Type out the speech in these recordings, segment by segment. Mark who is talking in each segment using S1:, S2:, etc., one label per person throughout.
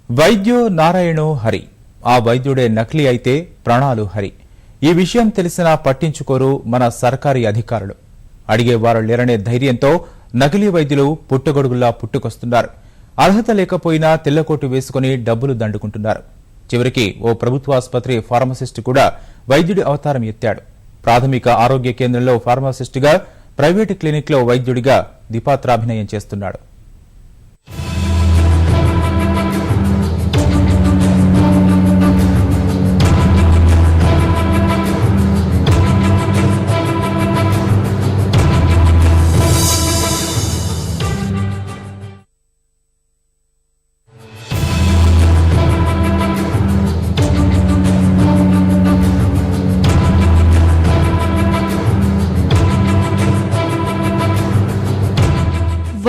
S1: వైద్యో నారాయణో హరి, ఆ వైద్యుడే నకిలీ అయితే ప్రాణాలు హరి. ఈ విషయం తెలిసినా పట్టించుకోరు మన సర్కారీ అధికారులు. అడిగేవారు లేరనే ధైర్యంతో నకిలీ వైద్యులు పుట్టగొడుగుల్లా పుట్టుకొస్తున్నారు. అర్హత లేకపోయినా తెల్లకోటు వేసుకుని డబ్బులు దండుకుంటున్నారు. చివరికి ఓ ప్రభుత్వ ఆసుపత్రి ఫార్మసిస్ట్ కూడా వైద్యుడి అవతారం ఎత్తాడు. ప్రాథమిక ఆరోగ్య కేంద్రంలో ఫార్మసిస్టుగా, ప్రైవేటు క్లినిక్లో వైద్యుడిగా ద్విపాత్రాభినయం చేస్తున్నాడు.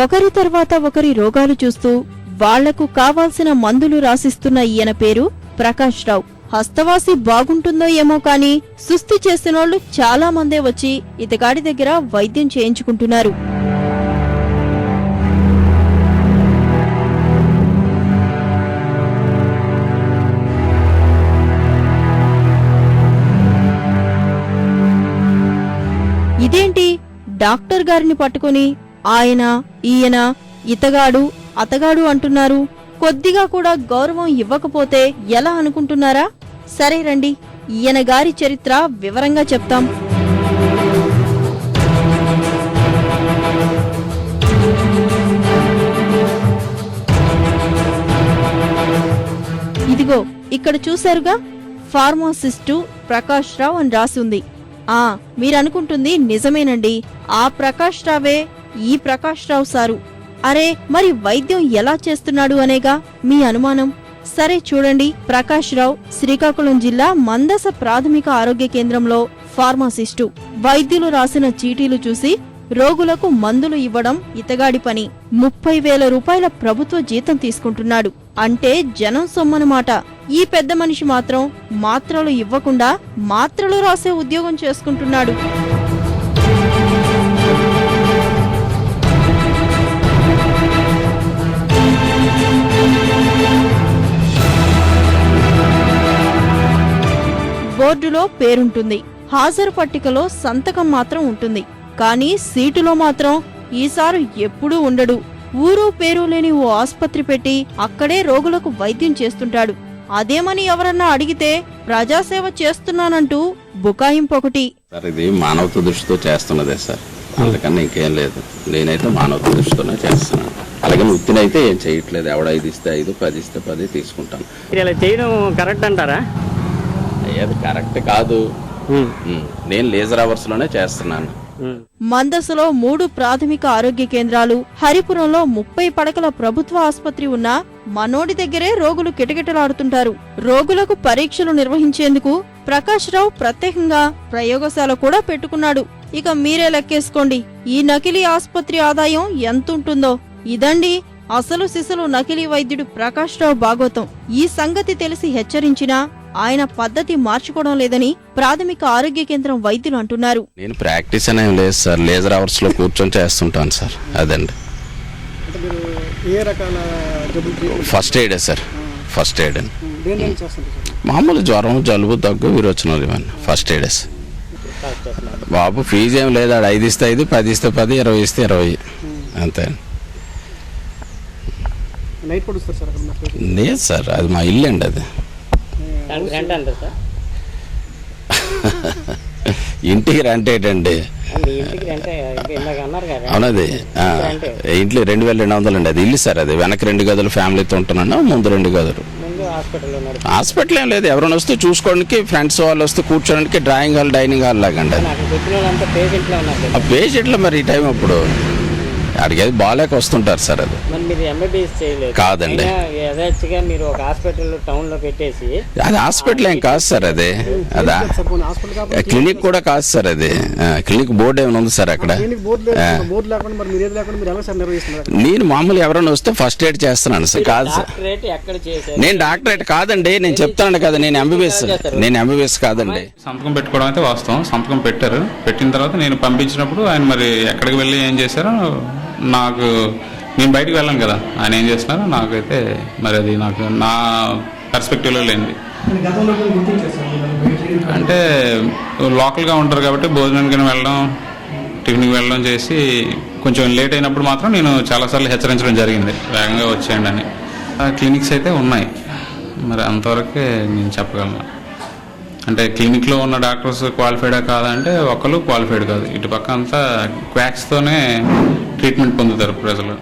S2: ఒకరి తర్వాత ఒకరి రోగాలు చూస్తూ వాళ్లకు కావాల్సిన మందులు రాసిస్తున్న ఈయన పేరు ప్రకాష్ రావు. హస్తవాసి బాగుంటుందో ఏమో కాని సుస్థి చేసినోళ్లు చాలా మందే వచ్చి ఇతగాడి దగ్గర వైద్యం చేయించుకుంటున్నారు. ఇదేంటి, డాక్టర్ గారిని పట్టుకుని ఆయన, ఈయన, ఇతగాడు, అతగాడు అంటున్నారు. కొద్దిగా కూడా గౌరవం ఇవ్వకపోతే ఎలా అనుకుంటున్నారా? సరే రండి, ఈయన గారి చరిత్ర వివరంగా చెప్తాం. ఇదిగో ఇక్కడ చూశారుగా, ఫార్మాసిస్టు ప్రకాష్ రావు అని రాసి ఉంది. మీరనుకుంటుంది నిజమేనండి, ఆ ప్రకాష్ రావే ఈ ప్రకాష్ రావు సారు. అరే, మరి వైద్యం ఎలా చేస్తున్నాడు అనేగా మీ అనుమానం. సరే చూడండి, ప్రకాష్ రావు శ్రీకాకుళం జిల్లా మందస ప్రాథమిక ఆరోగ్య కేంద్రంలో ఫార్మాసిస్టు. వైద్యులు రాసిన చీటీలు చూసి రోగులకు మందులు ఇవ్వడం ఇతగాడి పని. 30,000 రూపాయల ప్రభుత్వ జీతం తీసుకుంటున్నాడు. అంటే జనం సొమ్మనమాట. ఈ పెద్ద మనిషి మాత్రం మాత్రలు ఇవ్వకుండా మాత్రలు రాసే ఉద్యోగం చేసుకుంటున్నాడు. బోర్డులో పేరుంటుంది, హాజరు పట్టికలో సంతకం మాత్రం ఉంటుంది. కానీ సీటులో మాత్రం ఈసారి ఎప్పుడూ ఉండడు. ఊరు పేరు లేని ఓ ఆస్పత్రి పెట్టి అక్కడే రోగులకు వైద్యం చేస్తుంటాడు. అదేమని ఎవరన్నా అడిగితే ప్రజాసేవ చేస్తున్నానంటూ బుకాయింపొకటి.
S3: సార్, ఇది మానవత దృష్టితో చేస్తున్నదే సార్, అందుకన్నా ఇంకేం లేదు. నేనైతే మానవత దృష్టితోనే చేస్తున్నాను. అలాగే వృత్తినైతే ఏం చేయట్లేదు. ఎవడ 5 ఇస్తే 5, 10 ఇస్తే 10 తీసుకుంటాను.
S4: ఇలా చేయడం కరెక్ట్ అంటారా?
S3: అది కరెక్ట్ కాదు. నేను లేజర్ అవర్స్ లోనే చేస్తున్నాను.
S2: మందసలో 3 ప్రాథమిక ఆరోగ్య కేంద్రాలు, హరిపురంలో 30 పడకల ప్రభుత్వ ఆసుపత్రి ఉన్నా మనోడి దగ్గరే రోగులు కిటకిటలాడుతుంటారు. రోగులకు పరీక్షలు నిర్వహించేందుకు ప్రకాష్ రావు ప్రత్యేకంగా ప్రయోగశాల కూడా పెట్టుకున్నాడు. ఇక మీరే లెక్కేసుకోండి ఈ నకిలీ ఆసుపత్రి ఆదాయం ఎంతుంటుందో. ఇదండి అసలు సిసలు నకిలీ వైద్యుడు ప్రకాష్ రావు బాగోతం. ఈ సంగతి తెలిసి హెచ్చరించినా ఆయన పద్ధతి మార్చుకోవడం లేదని ప్రాథమిక ఆరోగ్య కేంద్రం వైద్యులు అంటున్నారు.
S3: నేను ప్రాక్టీస్ అనేం లేదు సార్, లేజర్ అవర్స్ లో కూర్చొని చేస్తుంటాను సార్. అదండి ఫస్ట్ ఎయిడే సార్. ఫస్ట్ ఎయిడ్ అని మామూలు జ్వరం, జలుబు, దగ్గు, విరోచనాలు ఇవన్నీ ఫస్ట్ ఎయిడే సార్. బాబు ఫీజు ఏం లేదు. 5 ఇస్తే 5, 10 ఇస్తే 10, 20 ఇస్తే 20 అంతే. లేదు సార్, అది మా ఇల్లు అండి. అది ఇంటికి రెంట్ ఏంటండి? అవునది ఇంట్లో 2,200 అండి. అది ఇల్లు సార్. అది వెనక 2 గదులు ఫ్యామిలీతో ఉంటున్నాను, ముందు 2 గదులు. హాస్పిటల్ ఏం లేదు, ఎవరైనా వస్తే చూసుకోవడానికి, ఫ్రెండ్స్ వాళ్ళు వస్తే కూర్చోడానికి డ్రాయింగ్ హాల్, డైనింగ్ హాల్ లాగండి. ఆ పేషెంట్లు మరి ఈ టైం అప్పుడు అడిగేది బాగాలేక వస్తుంటారు సార్. అది కాదండి, అది హాస్పిటల్ ఏం కాదు సార్. అది అదా క్లినిక్ కూడా కాదు సార్. అది క్లినిక్ బోర్డు ఏమైనా ఉంది సార్ అక్కడ. నేను మామూలు ఎవరైనా వస్తే ఫస్ట్ ఎయిడ్ చేస్తున్నాను సార్. కాదు సార్, నేను డాక్టరేట్ కాదండి. నేను చెప్తాను కదా, నేను ఎంబీబీఎస్ కాదండి.
S5: సంతకం పెట్టుకోవడం అయితే వాస్తవం. సంతకం పెట్టిన తర్వాత నేను పంపించినప్పుడు ఆయన మరి ఎక్కడికి వెళ్ళి ఏం చేశారో నాకు నేను బయటికి వెళ్ళాను కదా, ఆయన ఏం చేస్తున్నారో నాకైతే మరి అది నాకు నా పర్స్పెక్టివ్లో లేనిది. అంటే లోకల్గా ఉంటారు కాబట్టి భోజనానికి వెళ్ళడం, టిఫిన్కి వెళ్ళడం చేసి కొంచెం లేట్ అయినప్పుడు మాత్రం నేను చాలాసార్లు హెచ్చరించడం జరిగింది, వేగంగా వచ్చేయండి అని. క్లినిక్స్ అయితే ఉన్నాయి, మరి అంతవరకే నేను చెప్పగలను. అంటే క్లినిక్లో ఉన్న డాక్టర్స్ క్వాలిఫైడా కాదంటే ఒకళ్ళు క్వాలిఫైడ్ కాదు, ఇటు పక్క అంతా క్వాక్స్తోనే ట్రీట్మెంట్ పొందుతారు ప్రజలు.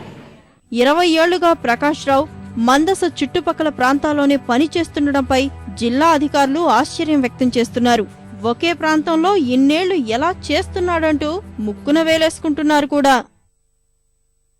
S2: 20 ఏళ్లుగా ప్రకాష్ రావు మందస చుట్టుపక్కల ప్రాంతాల్లోనే పనిచేస్తుండటంపై జిల్లా అధికారులు ఆశ్చర్యం వ్యక్తం చేస్తున్నారు. ఒకే ప్రాంతంలో ఇన్నేళ్లు ఎలా చేస్తున్నాడంటూ ముక్కున వేలేసుకుంటున్నారు కూడా.